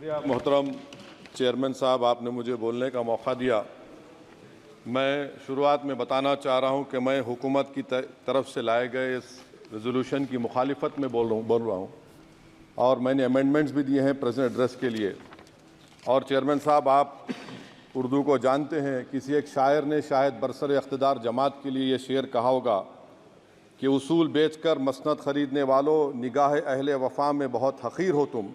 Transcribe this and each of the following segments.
शुक्रिया मोहतरम चेयरमैन साहब, आपने मुझे बोलने का मौका दिया। मैं शुरुआत में बताना चाह रहा हूं कि मैं हुकूमत की तरफ से लाए गए इस रेजोल्यूशन की मुखालिफत में बोल रहा हूं और मैंने अमेंडमेंट्स भी दिए हैं प्रेजेंट एड्रेस के लिए। और चेयरमैन साहब, आप उर्दू को जानते हैं। किसी एक शायर ने शायद बरसर इक़्तिदार जमात के लिए ये शेर कहा होगा कि उसूल बेचकर मसनद ख़रीदने वालों, निगाह अहले वफ़ा में बहुत हक़ीर हो तुम।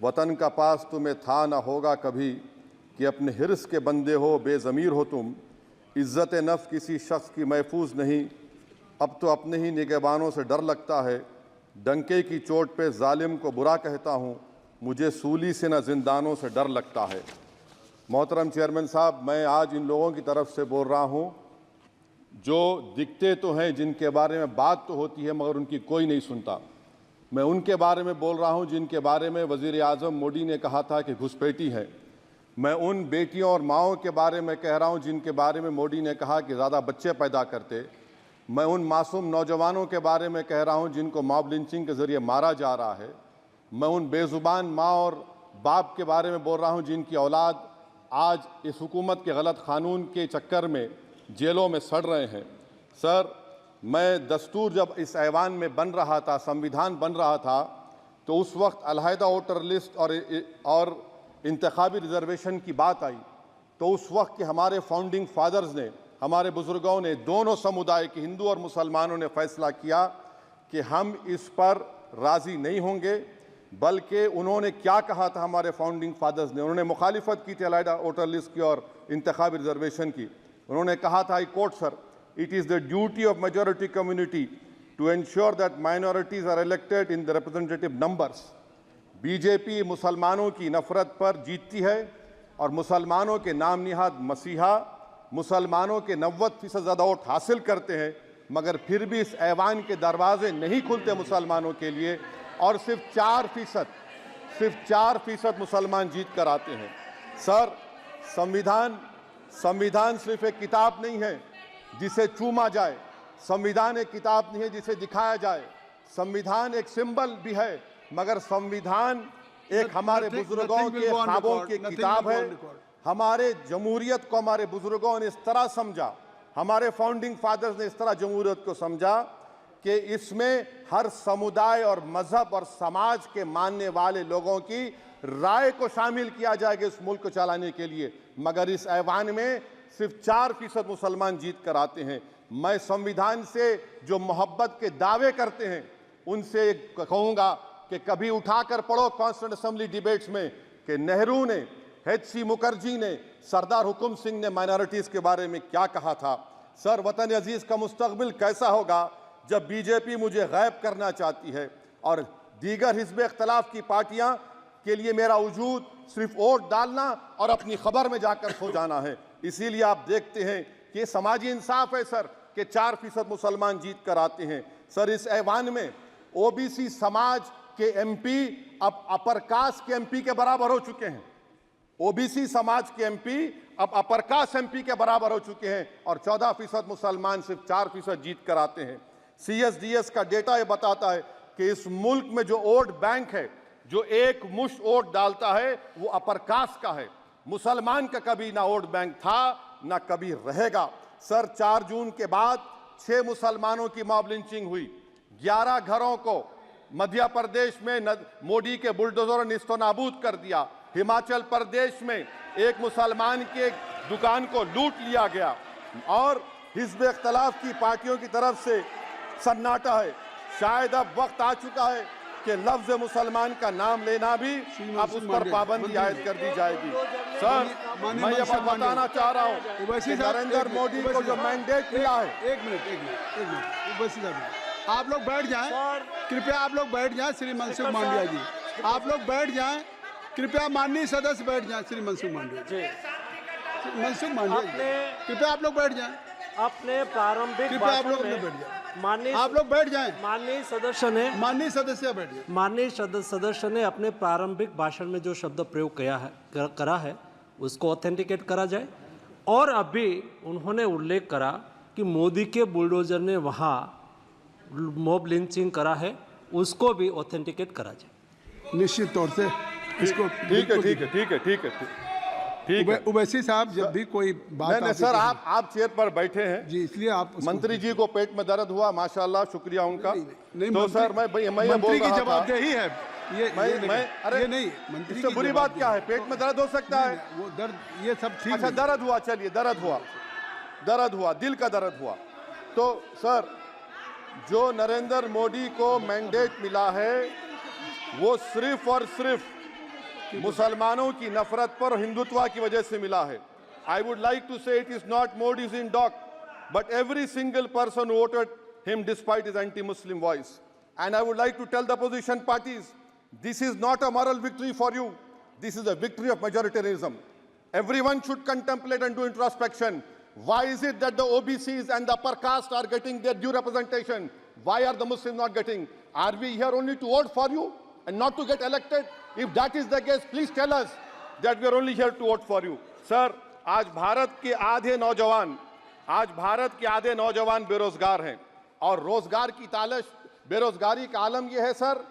वतन का पास तुम्हें था न होगा कभी कि अपने हिर्स के बंदे हो, बेज़मीर हो तुम। इज़्ज़त नफ्स किसी शख्स की महफूज नहीं, अब तो अपने ही निगहबानों से डर लगता है। डंके की चोट पे जालिम को बुरा कहता हूँ, मुझे सूली से न जिंदानों से डर लगता है। मोहतरम चेयरमैन साहब, मैं आज इन लोगों की तरफ से बोल रहा हूँ जो दिखते तो हैं, जिनके बारे में बात तो होती है मगर उनकी कोई नहीं सुनता। मैं उनके बारे में बोल रहा हूँ जिनके बारे में वज़ीर आज़म मोदी ने कहा था कि घुसपैठी है। मैं उन बेटियों और माओं के बारे में कह रहा हूँ जिनके बारे में मोदी ने कहा कि ज़्यादा बच्चे पैदा करते। मैं उन मासूम नौजवानों के बारे में कह रहा हूँ जिनको मॉब लिंचिंग के ज़रिए मारा जा रहा है। मैं उन बेज़ुबान माँ और बाप के बारे में बोल रहा हूँ जिनकी औलाद आज इस हुकूमत के गलत कानून के चक्कर में जेलों में सड़ रहे हैं। सर, मैं दस्तूर जब इस ऐवान में बन रहा था, संविधान बन रहा था, तो उस वक्त अलहदा वोटर लिस्ट और इंतखाबी रिजर्वेशन की बात आई तो उस वक्त के हमारे फाउंडिंग फादर्स ने, हमारे बुजुर्गों ने, दोनों समुदाय के हिंदू और मुसलमानों ने फैसला किया कि हम इस पर राज़ी नहीं होंगे। बल्कि उन्होंने क्या कहा था हमारे फाउंडिंग फादर्स ने, उन्होंने मुखालिफत की थी अलहदा वोटर लिस्ट की और इंतखाबी रिजर्वेशन की। उन्होंने कहा था, I quote sir, it is the duty of majority community to ensure that minorities are elected in the representative numbers। BJP मुसलमानों की नफरत पर जीतती है और मुसलमानों के नाम निहाद मसीहा मुसलमानों के 90% ज़्यादा वोट हासिल करते हैं, मगर फिर भी इस ऐवान के दरवाजे नहीं खुलते मुसलमानों के लिए और सिर्फ 4% मुसलमान जीत कर आते हैं। सर, संविधान सिर्फ एक किताब नहीं है जिसे चूमा जाए, संविधान एक किताब नहीं है जिसे दिखाया जाए, संविधान एक सिंबल भी है, मगर संविधान एक हमारे बुजुर्गों के ख्वाबों की किताब है। हमारे जमहूरियत को हमारे बुजुर्गों ने इस तरह समझा, हमारे फाउंडिंग फादर्स ने इस तरह जमहूरियत को समझा कि इसमें हर समुदाय और मजहब और समाज के मानने वाले लोगों की राय को शामिल किया जाएगा इस मुल्क को चलाने के लिए। मगर इस ऐवान में सिर्फ 4% मुसलमान जीत कर आते हैं। मैं संविधान से जो मोहब्बत के दावे करते हैं उनसे कहूँगा कि कभी उठाकर पढ़ो कॉन्स्टिट्यूएंट असेंबली डिबेट्स में कि नेहरू ने, HC मुखर्जी ने, सरदार हुकुम सिंह ने माइनॉरिटीज़ के बारे में क्या कहा था। सर, वतन अजीज़ का मुस्तकबिल कैसा होगा जब बीजेपी मुझे गायब करना चाहती है और दीगर हिज़्ब इख्तिलाफ की पार्टियाँ के लिए मेरा वजूद सिर्फ वोट डालना और अपनी खबर में जाकर सो जाना है। इसीलिए आप देखते हैं कि समाजी इंसाफ है सर कि 4% मुसलमान जीत कर आते हैं। सर, इस ऐवान में OBC समाज के MP अब अपर कास्ट के MP के बराबर हो चुके हैं। OBC समाज के MP अब अपर कास्ट MP के बराबर हो चुके हैं और 14% मुसलमान सिर्फ 4% जीत कर आते हैं। CSDS का डेटा ये बताता है कि इस मुल्क में जो वोट बैंक है, जो एक मुश्त वोट डालता है, वो अपर कास्ट का है। मुसलमान का कभी ना वोट बैंक था ना कभी रहेगा। सर, 4 जून के बाद 6 मुसलमानों की मॉब लिंचिंग हुई। 11 घरों को मध्य प्रदेश में मोदी के बुलडोजर ने निस्तो नाबूद कर दिया। हिमाचल प्रदेश में एक मुसलमान की एक दुकान को लूट लिया गया और हिज़्ब इख्तिलाफ की पार्टियों की तरफ से सन्नाटा है। शायद अब वक्त आ चुका है कि लफ्ज़ मुसलमान का नाम लेना भी अब उस पर पाबंदी आयद कर दी जाएगी। सर, मैं ये बात बताना चाह रहा हूँ कि नरेंद्र मोदी को जो मैंडेट मिला है। एक मिनट, आप लोग बैठ जाएं, कृपया आप लोग बैठ जाएं। श्री मनसुख मांडविया जी, आप लोग बैठ जाएं, कृपया माननीय सदस्य बैठ जाएं। श्री मनसुख मांडविया जी, कृपया आप लोग बैठ जाएं। अपने प्रारंभिक भाषण में आप लोग बैठ जाएं। माननीय सदस्य ने अपने प्रारंभिक भाषण में जो शब्द प्रयोग करा है उसको ऑथेंटिकेट करा जाए। और अभी उन्होंने उल्लेख करा कि मोदी के बुलडोजर ने वहाँ मॉब लिंचिंग करा है, उसको भी ऑथेंटिकेट करा जाए। निश्चित तौर से इसको ठीक है, ठीक है, ठीक है, ठीक है, ठीक है। उवैसी साहब जब भी कोई बात नहीं सर, आप चेयर पर बैठे हैं जी, इसलिए आप मंत्री जी को पेट में दर्द हुआ, माशाल्लाह, शुक्रिया उनका। नहीं, तो सर मैं ये बोल मंत्री की रहा था, जवाबदेही है अरे ये नहीं मंत्री इससे की बुरी बात क्या है? पेट में दर्द हो सकता है। वो दर्द ये सब ठीक अच्छा, है। दर्द हुआ, चलिए दर्द हुआ, दिल का दर्द हुआ। तो सर, जो नरेंद्र मोदी को मैंडेट मिला है वो सिर्फ और सिर्फ मुसलमानों की नफरत पर हिंदुत्व की वजह से मिला है। I would like to say it is not Modi's in dock, but every single person voted him despite his anti Muslim voice. And I would like to tell the opposition parties, this is not a moral victory for you. This is a victory of majoritarianism. Everyone should contemplate and do introspection. Why is it that the OBCs and the upper caste are getting their due representation? Why are the Muslims not getting? Are we here only to vote for you and not to get elected? If that is the case, please tell us that we are only here to vote for you. Sir, आज भारत के आधे नौजवान बेरोजगार हैं और रोजगार की तालाश, बेरोजगारी का आलम यह है सर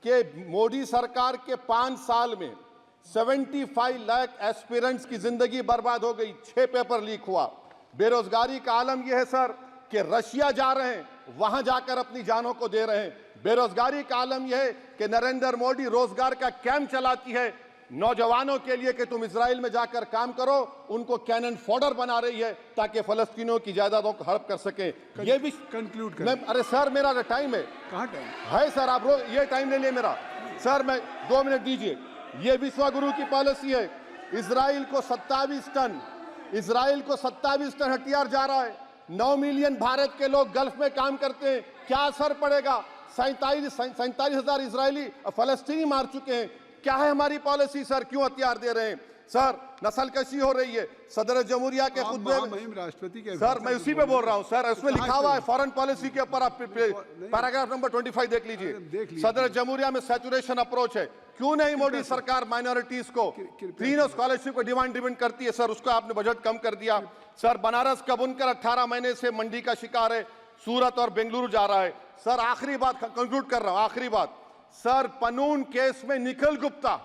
कि मोदी सरकार के 5 साल में 75 लाख एस्पिरेंट्स की जिंदगी बर्बाद हो गई, 6 पेपर लीक हुआ। बेरोजगारी का आलम यह है सर कि रशिया जा रहे हैं, वहां जाकर अपनी जानों को दे रहे हैं। बेरोजगारी का आलम यह है कि नरेंद्र मोदी रोजगार का कैंप चलाती है नौजवानों के लिए कि तुम इजराइल में जाकर काम करो, उनको कैनन फॉडर बना रही है ताकि फलस्तीनियों की जायदादों को हड़प कर सके। ये भी कंक्लूड मैं, अरे सर मेरा टाइम है। कहाँ टाइम है सर? आप ये टाइम ले लिए मेरा। सर मैं 2 मिनट दीजिए। ये विश्वगुरु की पॉलिसी है। इजराइल को 27 टन हथियार जा रहा है। 9 मिलियन भारत के लोग गल्फ में काम करते हैं, क्या असर पड़ेगा? 47,000 इजरायली फलस्तीनी मार चुके हैं। क्या है हमारी पॉलिसी सर? क्यों हथियार दे रहे हैं सर? नस्लकशी हो रही है। सदर जमहूरिया के खुतबे में राष्ट्रपति के सर, मैं उसी पे बोल रहा हूं सर, उसमें लिखा हुआ है फॉरेन पॉलिसी के ऊपर, आप पैराग्राफ नंबर 25 देख लीजिए। सदर जमहूरिया में सैचुरेशन अप्रोच है। क्यों नहीं मोदी सरकार माइनॉरिटीज को तीनों स्कॉलरशिप को डिमांड करती है सर? उसको आपने बजट कम कर दिया। सर बनारस का बुनकर 18 महीने से मंडी का शिकार है, सूरत और बेंगलुरु जा रहा है। सर आखिरी बात कंक्लूड कर रहा हूं, आखिरी बात सर, पनून केस में निखिल गुप्ता,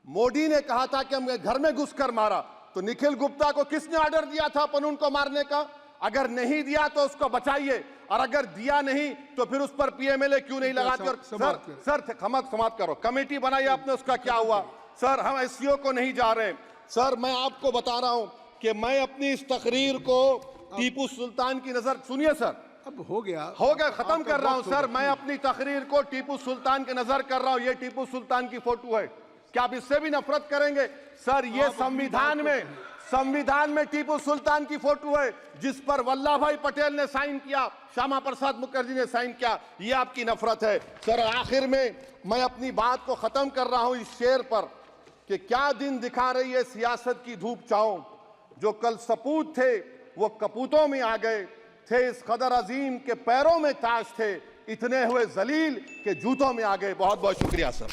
मोदी ने कहा था कि हम घर में घुसकर मारा, तो निखिल गुप्ता को किसने ऑर्डर दिया था पनून को मारने का? अगर नहीं दिया तो उसको बचाइए, और अगर दिया नहीं तो फिर उस पर पीएमएलए क्यों नहीं लगाते? और सर समाप्त करो। कमेटी बनाई आपने, उसका क्या हुआ? सर हम एससीओ को नहीं जा रहे। सर मैं आपको बता रहा हूं कि मैं अपनी इस तकरीर को टीपू सुल्तान की नजर, सुनिए सर, अब हो गया खत्म कर रहा हूं सर। मैं अपनी तकरीर को टीपू सुल्तान के नजर कर रहा हूं। ये टीपू सुल्तान की फोटो है, क्या आप इससे भी नफरत करेंगे? सर ये संविधान में टीपू सुल्तान की फोटो है जिस पर वल्लभ भाई पटेल ने साइन किया, श्यामा प्रसाद मुखर्जी ने साइन किया। ये आपकी नफरत है सर। आखिर में मैं अपनी बात को खत्म कर रहा हूं इस शेर पर कि क्या दिन दिखा रही है सियासत की धूप छांव, जो कल सपूत थे वो कपूतों में आ गए, थे इस कदर अजीम के पैरों में ताज थे, इतने हुए जलील के जूतों में आ गए। बहुत बहुत शुक्रिया सर।